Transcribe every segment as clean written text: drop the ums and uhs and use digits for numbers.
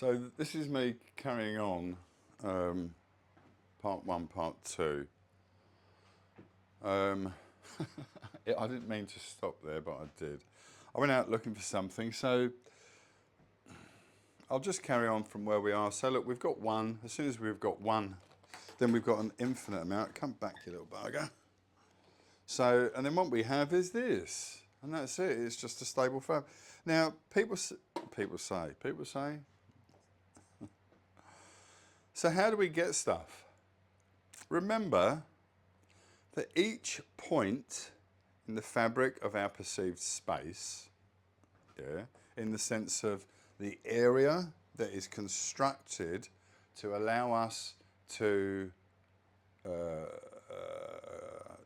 So this is me carrying on part one, part two. I didn't mean to stop there, but I did. I went out looking for something, so I'll just carry on from where we are. So look, we've got one. As soon as we've got one, then we've got an infinite amount. Come back, you little bugger. So, and then what we have is this, and that's it. It's just a stable fabric. Now, people say. So how do we get stuff? Remember that each point in the fabric of our perceived space, yeah, in the sense of the area that is constructed to allow us to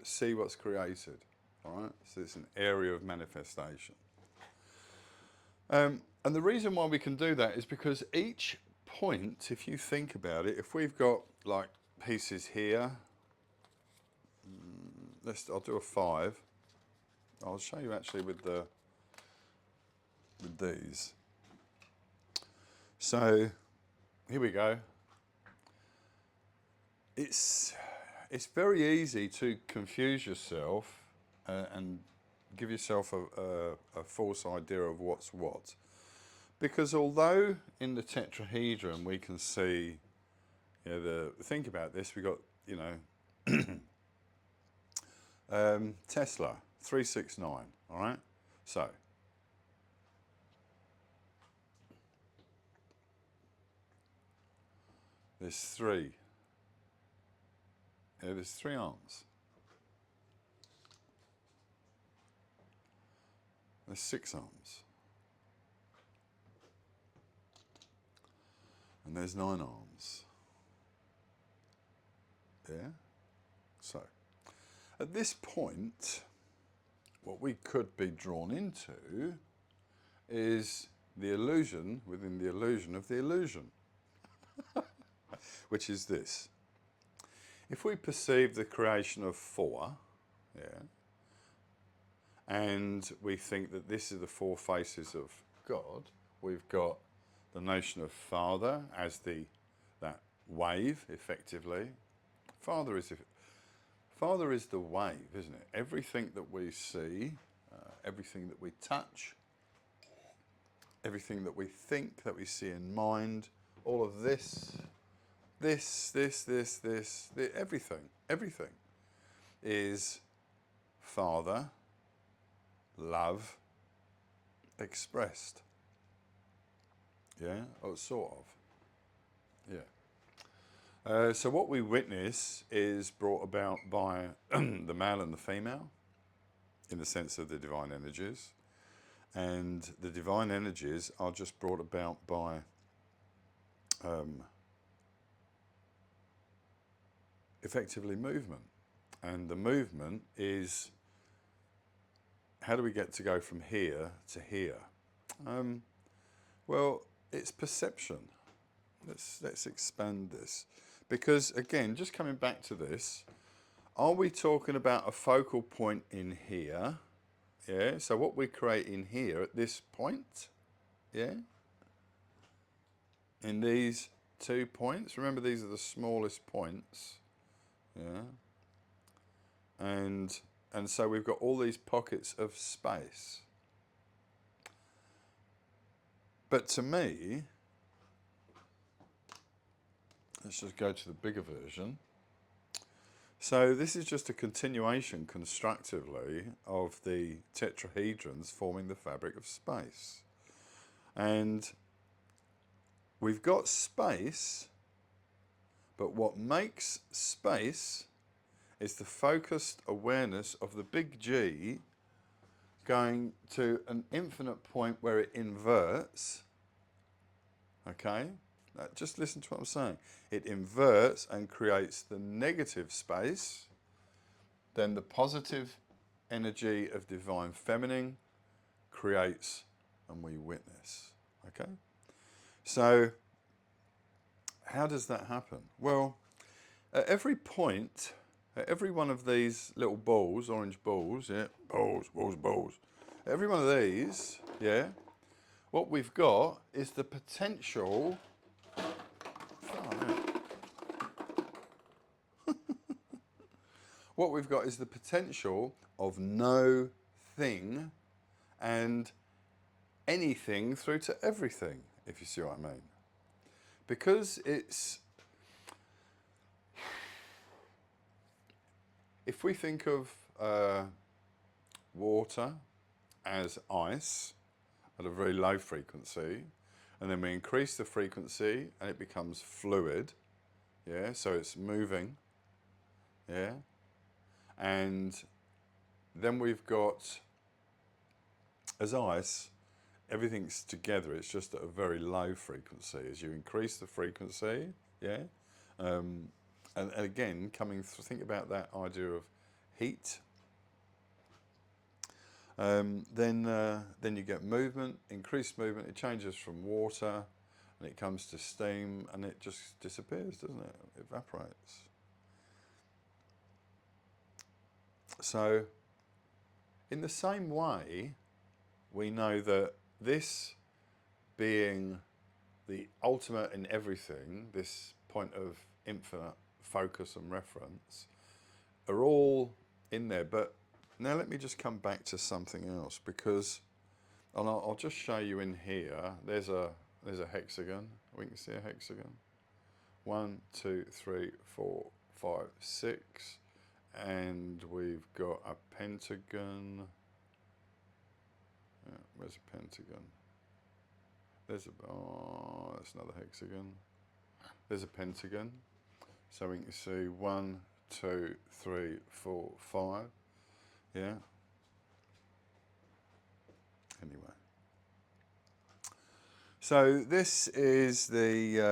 see what's created, all right? So it's an area of manifestation. And the reason why we can do that is because each point, if you think about it, if we've got like pieces here, I'll do a 5. I'll show you actually with these. So here we go. It's very easy to confuse yourself and give yourself a false idea of what's what. Because although in the tetrahedron we can see, you know, think about this, we got, you know, Tesla 369, all right? So there's 3. Yeah, there's 3 arms. There's 6 arms. And there's 9 arms. Yeah? So, at this point, what we could be drawn into is the illusion within the illusion of the illusion, which is this. If we perceive the creation of 4, yeah, and we think that this is the 4 faces of God, we've got the notion of Father as that wave, effectively. Father is the wave, isn't it? Everything that we see, everything that we touch, everything that we think, that we see in mind, all of this, everything is Father, love, expressed. Yeah, or sort of. Yeah. So what we witness is brought about by the male and the female, in the sense of the divine energies. And the divine energies are just brought about by effectively movement. And the movement is, how do we get to go from here to here? Well, it's perception. Let's expand this. Because again, just coming back to this, are we talking about a focal point in here? Yeah, so what we create in here at this point, yeah, in these 2 points, remember these are the smallest points, yeah, and so we've got all these pockets of space. But to me, let's just go to the bigger version. So this is just a continuation constructively of the tetrahedrons forming the fabric of space. And we've got space, but what makes space is the focused awareness of the big G going to an infinite point where it inverts. Okay? Now, just listen to what I'm saying. It inverts and creates the negative space, then the positive energy of divine feminine creates and we witness. Okay? So, how does that happen? Well, at every point, at every one of these little balls, orange balls, yeah, balls, every one of these, yeah, what we've got is the potential. What we've got is the potential of no thing and anything through to everything, if you see what I mean. Because it's, if we think of water as ice at a very low frequency, and then we increase the frequency and it becomes fluid, yeah, so it's moving, yeah, and then we've got, as ice, everything's together, it's just at a very low frequency. As you increase the frequency, yeah, and again, think about that idea of heat. Then you get movement, increased movement, it changes from water, and it comes to steam, and it just disappears, doesn't it? It evaporates. So, in the same way, we know that this being the ultimate in everything, this point of infinite focus and reference, are all in there. But now let me just come back to something else, because, and I'll just show you in here, there's a hexagon. We can see a hexagon. 1, 2, 3, 4, 5, 6. And we've got a pentagon. Yeah, where's a pentagon? There's that's another hexagon. There's a pentagon. So we can see 1, 2, 3, 4, 5. Yeah. Anyway. So this is the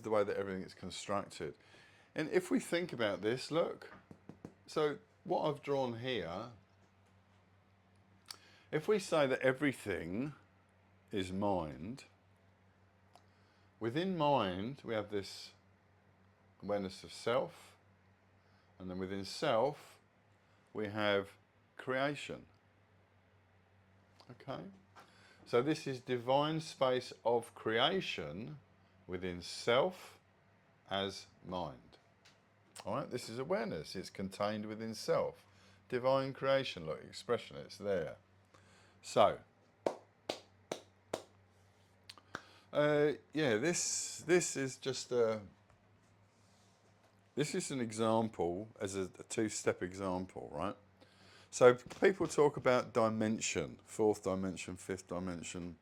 way that everything is constructed. And if we think about this, look, so what I've drawn here, if we say that everything is mind, within mind we have this awareness of self, and then within self we have creation. Okay? So this is divine space of creation within self as mind. All right, this is awareness. It's contained within self. Divine creation, look, expression, it's there. So, yeah, this is just this is an example, as a two-step example, right? So people talk about dimension, fourth dimension, fifth dimension.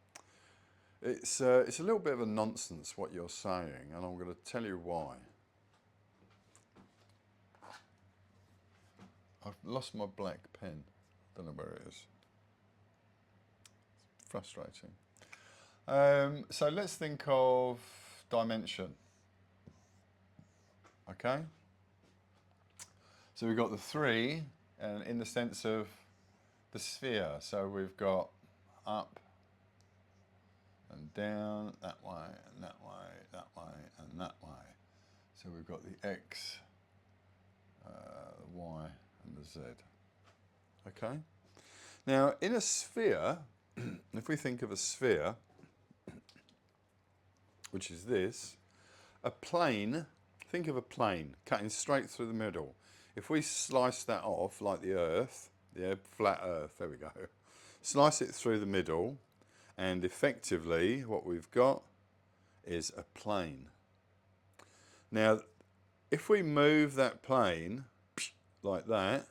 It's a little bit of a nonsense what you're saying, and I'm going to tell you why. I've lost my black pen. Don't know where it is. It's frustrating. So let's think of dimension. Okay? So we've got the 3, and in the sense of the sphere. So we've got up and down, that way, and that way, that way, and that way. So we've got the X, the Y, and the Z. Okay? Now, in a sphere, if we think of a sphere, which is this, a plane, think of a plane cutting straight through the middle. If we slice that off like the Earth, yeah, flat Earth, there we go, slice it through the middle, and effectively what we've got is a plane. Now, if we move that plane like that,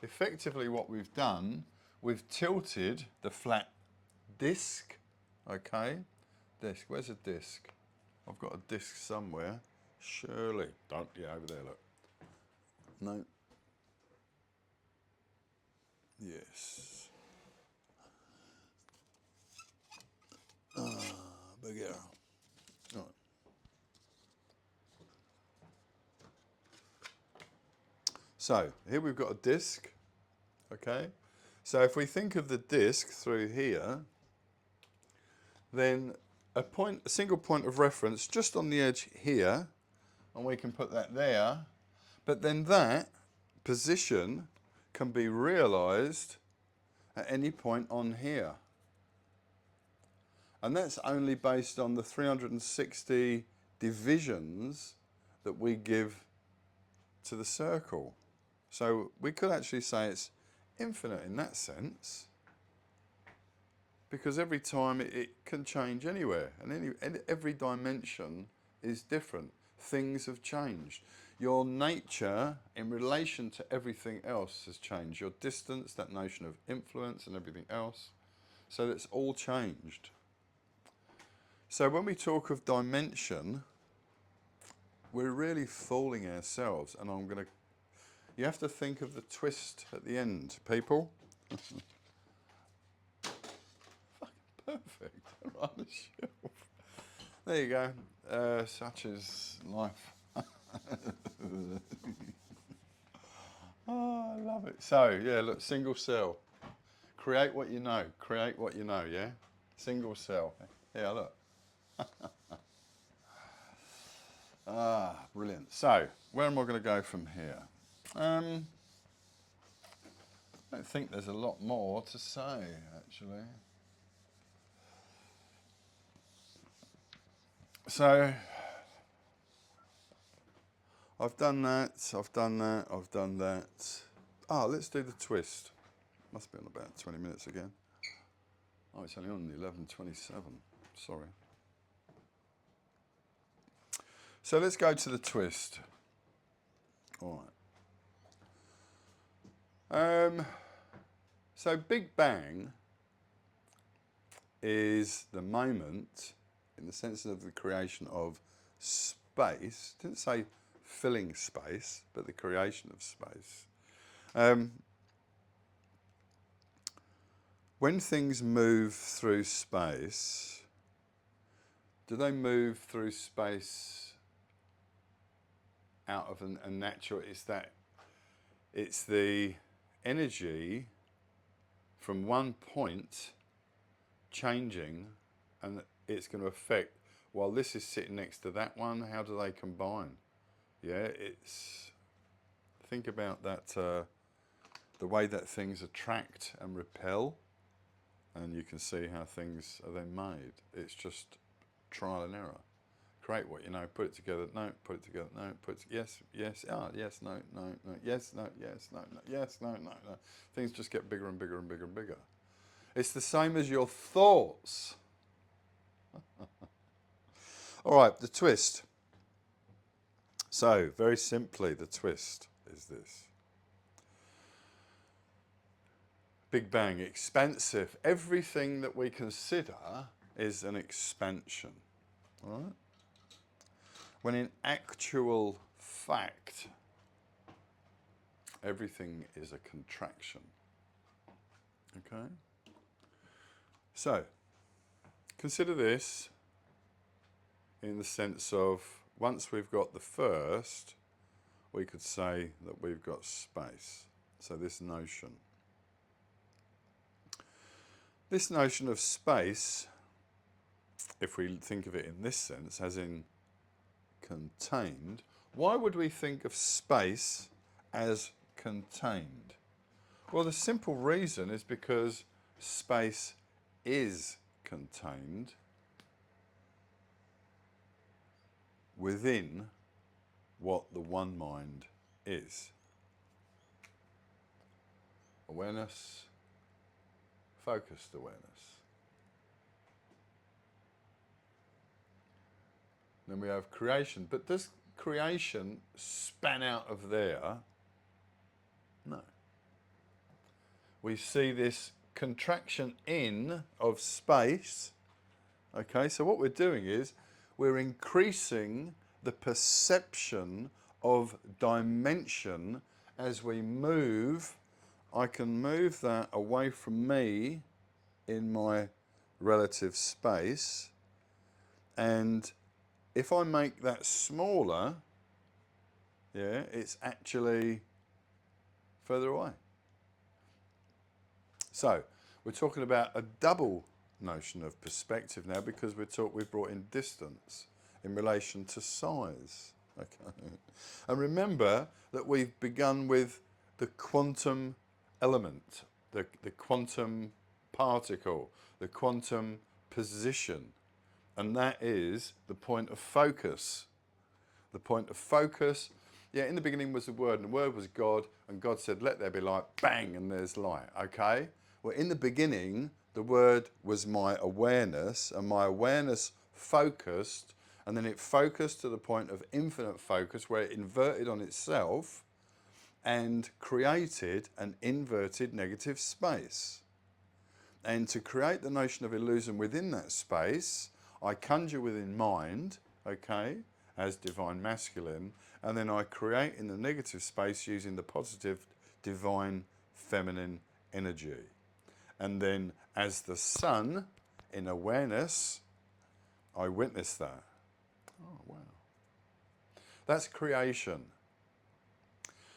effectively what we've done, we've tilted the flat disc, okay? Disc, where's a disc? I've got a disc somewhere, surely. Don't, yeah, over there, look. No. Yes. Big arrow. All right. So, here we've got a disc, okay? So if we think of the disc through here, then a single point of reference just on the edge here, and we can put that there, but then that position can be realized at any point on here. And that's only based on the 360 divisions that we give to the circle. So we could actually say it's infinite in that sense, because every time it can change anywhere, and every dimension is different. Things have changed. Your nature in relation to everything else has changed. Your distance, that notion of influence and everything else. So that's all changed. So when we talk of dimension, we're really fooling ourselves. And you have to think of the twist at the end, people. Perfect. Right on the shelf. There you go. Such is life. Oh, I love it. So, yeah, look, single cell. Create what you know. Create what you know, yeah? Single cell. Yeah, look. Brilliant. So, where am I going to go from here? I don't think there's a lot more to say, actually. So, I've done that, I've done that, I've done that. Let's do the twist. Must be on about 20 minutes again. Oh, it's only on 11:27. Sorry. So let's go to the twist. All right. So Big Bang is the moment, in the sense of the creation of space. It didn't say filling space, but the creation of space. When things move through space, do they move through space out of a natural? It's the energy from one point changing, and it's going to affect. While this is sitting next to that one, how do they combine? Yeah, think about that. The way that things attract and repel. And you can see how things are then made. It's just trial and error. Create what you know, put it together, no, put it together, no, yes, yes, yes, no, no, no, yes, no, yes, no, no, yes, no, no, no. Things just get bigger and bigger and bigger and bigger. It's the same as your thoughts. All right, the twist. So, very simply, the twist is this. Big Bang, expansive. Everything that we consider is an expansion. All right? When in actual fact, everything is a contraction. Okay? So, consider this in the sense of, once we've got the first, we could say that we've got space. So this notion. This notion of space, if we think of it in this sense, as in contained, why would we think of space as contained? Well, the simple reason is because space is contained within what the one mind is. Awareness, focused awareness. Then we have creation. But does creation span out of there? No. We see this contraction in of space. Okay, so what we're doing is we're increasing the perception of dimension as we move. I can move that away from me in my relative space, and if I make that smaller, yeah, it's actually further away. So we're talking about a double notion of perspective now, because we've brought in distance in relation to size. Okay, and remember that we've begun with the quantum element, the quantum particle, the quantum position, and that is the point of focus. The point of focus. Yeah, in the beginning was the Word, and the Word was God, and God said, let there be light, bang, and there's light, okay? Well, in the beginning, the Word was my awareness, and my awareness focused, and then it focused to the point of infinite focus, where it inverted on itself and created an inverted negative space. And to create the notion of illusion within that space, I conjure within mind, okay, as divine masculine, and then I create in the negative space using the positive divine feminine energy. And then as the sun in awareness, I witness that. Oh, wow. That's creation.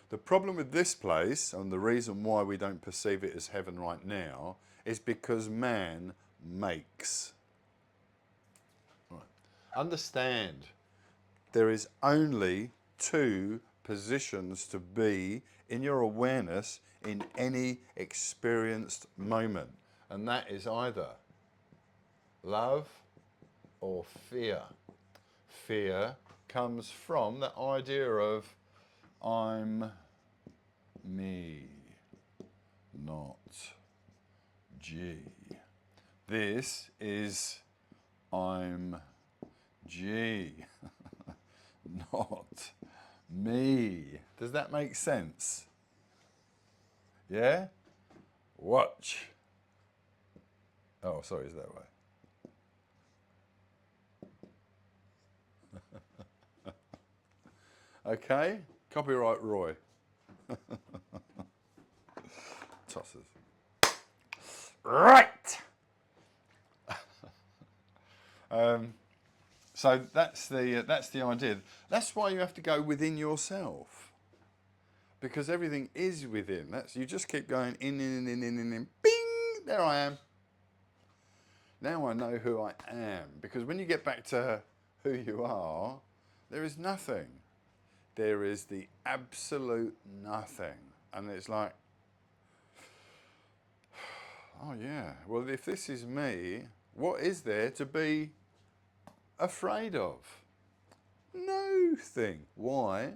The problem with this place, and the reason why we don't perceive it as heaven right now, is because man makes. Right. Understand, there is only two positions to be in your awareness in any experienced moment, and that is either love or fear. Fear comes from that idea of I'm me, not G. This is I'm G, not me. Does that make sense? Yeah? Watch. Oh, sorry, is that way? Okay, copyright Roy. Tosses. Right. So that's the idea. That's why you have to go within yourself, because everything is within. That's, you just keep going in, bing. There I am. Now I know who I am, because when you get back to who you are, there is nothing. There is the absolute nothing, and it's like, oh yeah. Well, if this is me, what is there to be afraid of? No thing. Why?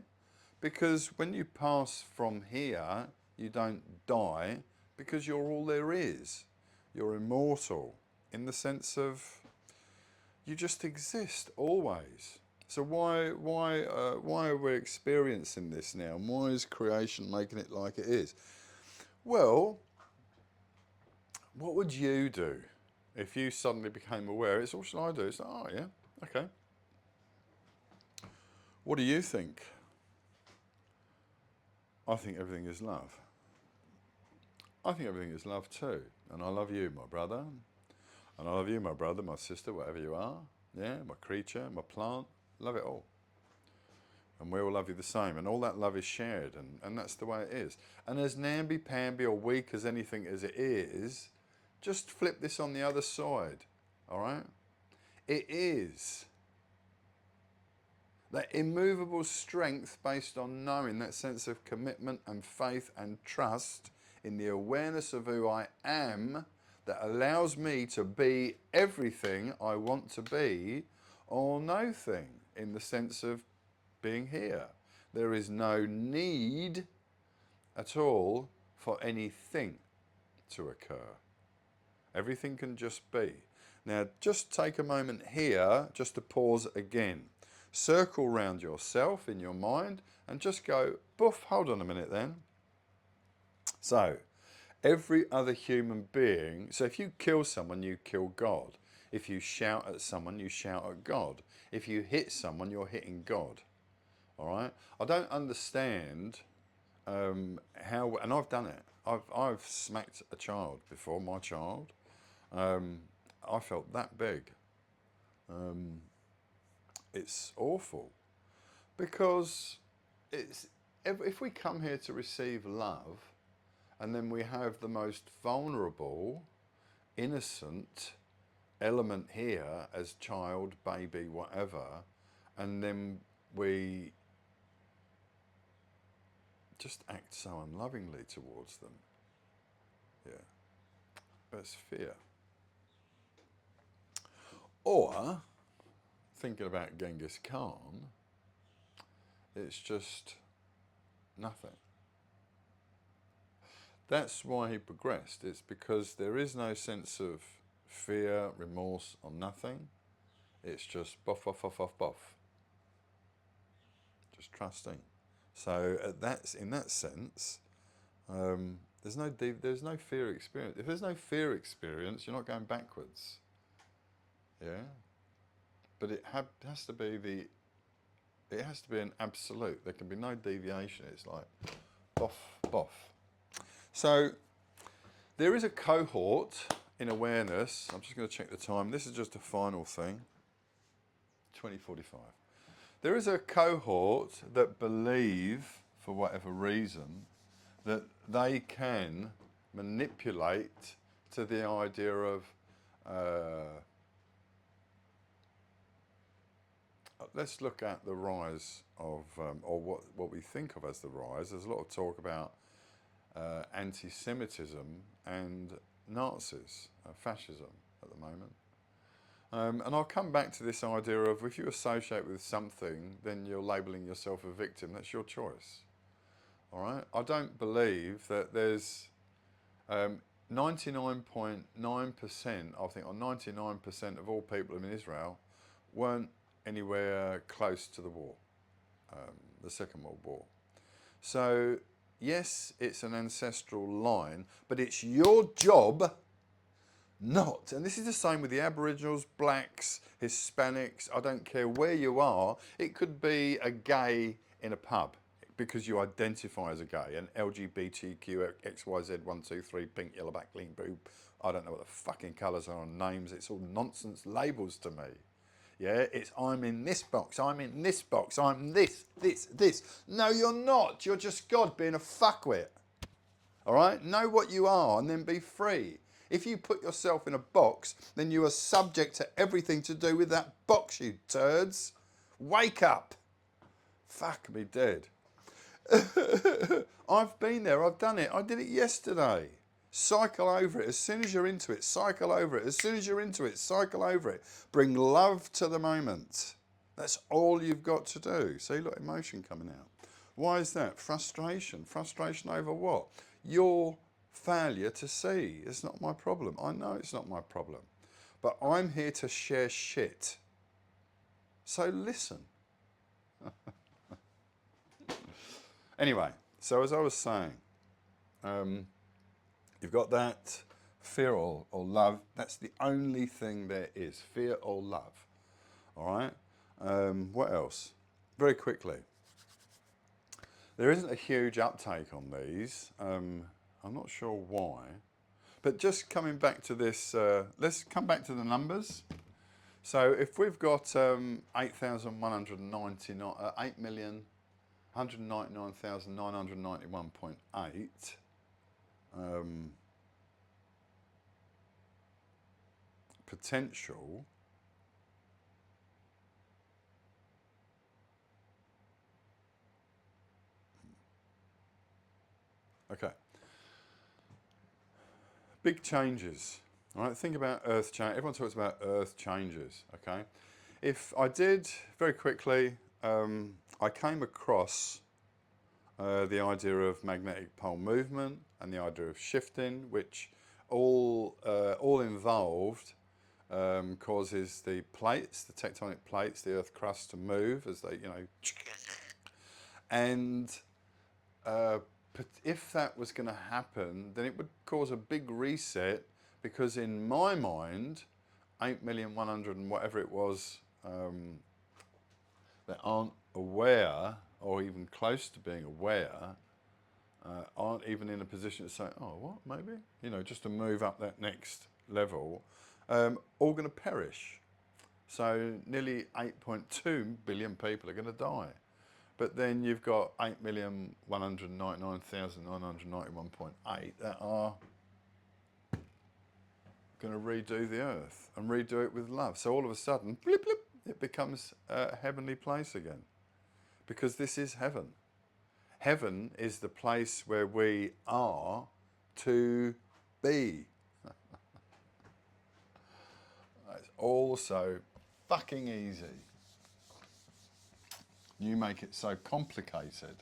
Because when you pass from here, you don't die, because you're all there is. You're immortal in the sense of you just exist always. So why are we experiencing this now? And why is creation making it like it is? Well, what would you do if you suddenly became aware? It's what should I do? It's like, oh yeah, okay. What do you think? I think everything is love. I think everything is love too. And I love you, my brother. And I love you, my brother, my sister, whatever you are. Yeah, my creature, my plant. Love it all. And we all love you the same. And all that love is shared. And that's the way it is. And as namby-pamby or weak as anything as it is, just flip this on the other side. All right? It is that immovable strength based on knowing, that sense of commitment and faith and trust in the awareness of who I am, that allows me to be everything I want to be, or no thing, in the sense of being here. There is no need at all for anything to occur. Everything can just be. Now, just take a moment here just to pause again. Circle round yourself in your mind and just go, boof, hold on a minute then. So, every other human being, so if you kill someone, you kill God. If you shout at someone, you shout at God. If you hit someone, you're hitting God. All right? I don't understand how, and I've done it. I've smacked a child before, my child. I felt that big. It's awful, because it's, if we come here to receive love, and then we have the most vulnerable, innocent element here as child, baby, whatever, and then we just act so unlovingly towards them. Yeah, that's fear. Or, thinking about Genghis Khan, it's just nothing. That's why he progressed. It's because there is no sense of fear, remorse, or nothing. It's just boff, boff, boff, boff, boff. Just trusting. So in that sense, there's no fear experience. If there's no fear experience, you're not going backwards. Yeah, but it has to be an absolute. There can be no deviation. It's like boff, boff. So there is a cohort in awareness. I'm just going to check the time. This is just a final thing. 20:45. There is a cohort that believe, for whatever reason, that they can manipulate to the idea of let's look at the rise of, or what we think of as the rise. There's a lot of talk about anti-Semitism and Nazis, fascism at the moment. And I'll come back to this idea of if you associate with something, then you're labelling yourself a victim. That's your choice. All right? I don't believe that there's 99.9%, I think, or 99% of all people in Israel weren't anywhere close to the war, the Second World War. So, yes, it's an ancestral line, but it's your job not. And this is the same with the Aboriginals, blacks, Hispanics, I don't care where you are. It could be a gay in a pub because you identify as a gay, an LGBTQ, XYZ, 1, 2, 3, pink, yellow, black, green, blue. I don't know what the fucking colours are on names. It's all nonsense labels to me. Yeah, it's I'm in this box, I'm in this box, I'm this. No, you're not. You're just God being a fuckwit. All right? Know what you are and then be free. If you put yourself in a box, then you are subject to everything to do with that box, you turds. Wake up. Fuck me dead. I've been there, I've done it. I did it yesterday. Cycle over it. As soon as you're into it, cycle over it. As soon as you're into it, cycle over it. Bring love to the moment. That's all you've got to do. See, look, emotion coming out. Why is that? Frustration. Frustration over what? Your failure to see. It's not my problem. I know it's not my problem. But I'm here to share shit. So listen. Anyway, so as I was saying, you've got that fear or love. That's the only thing there is, fear or love. All right? What else? Very quickly. There isn't a huge uptake on these. I'm not sure why. But just coming back to this, let's come back to the numbers. So if we've got 8,199,991.8 potential, okay, big changes. All right, think about earth change. Everyone talks about earth changes, okay? If I did, very quickly, I came across the idea of magnetic pole movement and the idea of shifting, which all involved causes the plates, the tectonic plates, the earth crust to move as they, and if that was going to happen, then it would cause a big reset, because in my mind, 8,100,000 and whatever it was that aren't aware or even close to being aware, aren't even in a position to say, oh, what, maybe? Just to move up that next level, all going to perish. So nearly 8.2 billion people are going to die. But then you've got 8,199,991.8 that are going to redo the earth and redo it with love. So all of a sudden, blip, blip, it becomes a heavenly place again. Because this is heaven. Heaven is the place where we are to be. That's all so fucking easy. You make it so complicated.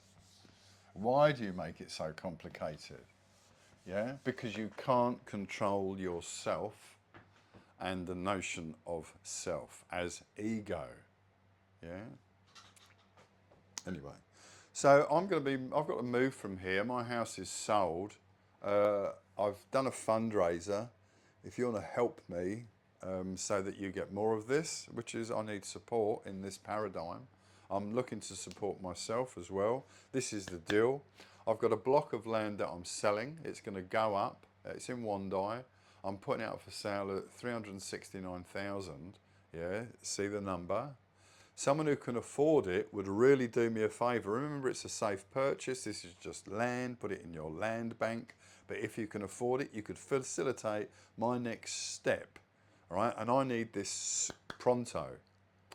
Why do you make it so complicated? Yeah, because you can't control yourself and the notion of self as ego. Yeah. Anyway, so I've got to move from here. My house is sold. I've done a fundraiser. If you want to help me so that you get more of this, which is I need support in this paradigm. I'm looking to support myself as well. This is the deal. I've got a block of land that I'm selling. It's going to go up. It's in Wandai. I'm putting it up for sale at 369,000. Yeah, see the number. Someone who can afford it would really do me a favour. Remember, it's a safe purchase. This is just land. Put it in your land bank. But if you can afford it, you could facilitate my next step. All right, and I need this pronto.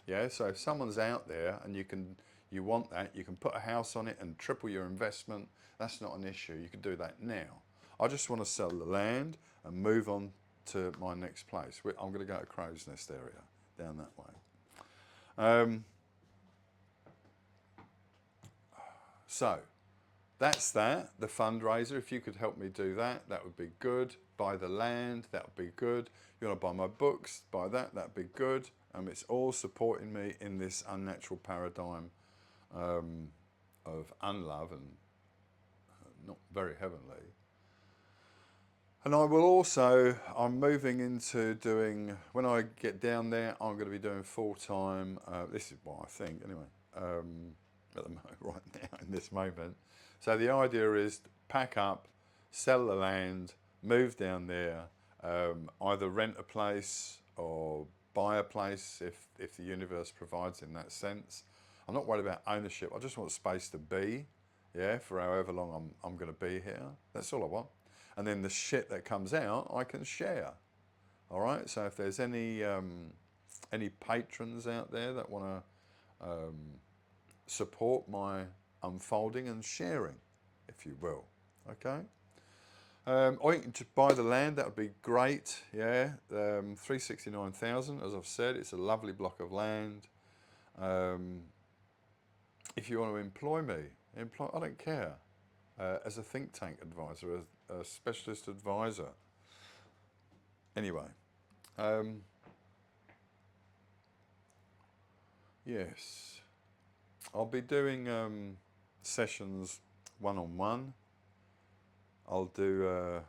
Yeah, so if someone's out there and you want that, you can put a house on it and triple your investment. That's not an issue. You can do that now. I just want to sell the land and move on to my next place. I'm going to go to Crow's Nest area, down that way. So that's that, the fundraiser. If you could help me do that, that would be good. Buy the land, that would be good. You want to buy my books, buy that, that'd be good. It's all supporting me in this unnatural paradigm of unlove and not very heavenly. And I will also, I'm moving into doing, when I get down there, I'm going to be doing full-time, this is what I think anyway, at the moment, right now, in this moment. So the idea is to pack up, sell the land, move down there, either rent a place or buy a place if the universe provides in that sense. I'm not worried about ownership, I just want space to be, yeah, for however long I'm going to be here. That's all I want. And then the shit that comes out, I can share. All right. So if there's any patrons out there that want to support my unfolding and sharing, if you will, okay. Or you can just buy the land. That would be great. Yeah. 369,000. As I've said, it's a lovely block of land. If you want to employ me, I don't care. As a think tank advisor, a specialist advisor. Anyway, yes, I'll be doing sessions one-on-one. I'm going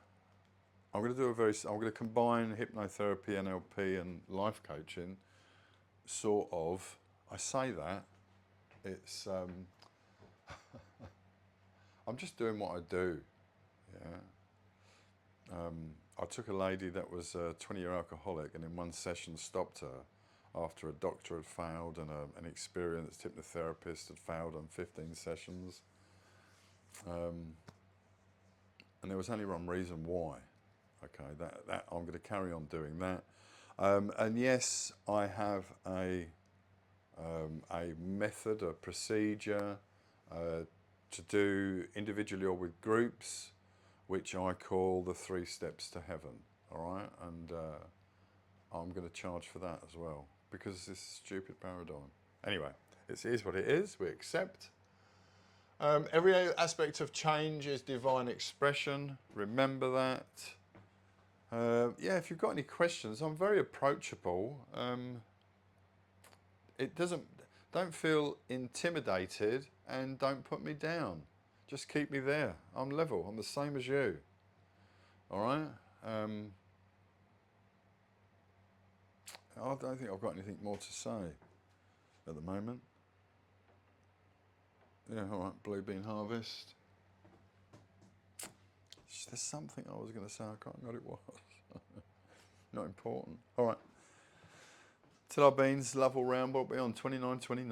to combine hypnotherapy, NLP, and life coaching. Sort of. I say that it's. I'm just doing what I do. Yeah. I took a lady that was a 20-year alcoholic, and in one session stopped her after a doctor had failed and an experienced hypnotherapist had failed on 15 sessions. And there was only one reason why. Okay, that I'm going to carry on doing that. And yes, I have a method, a procedure to do individually or with groups, which I call the 3 steps to heaven. All right, and I'm going to charge for that as well because it's this stupid paradigm. Anyway, it is what it is. We accept. Every aspect of change is divine expression. Remember that. Yeah, if you've got any questions, I'm very approachable. Don't feel intimidated and don't put me down. Just keep me there. I'm level. I'm the same as you. All right. I don't think I've got anything more to say at the moment. Yeah, all right, blue bean harvest. There's something I was going to say, I can't remember what it was. Not important. All right. Till our beans, love all round, we'll be on 29:29.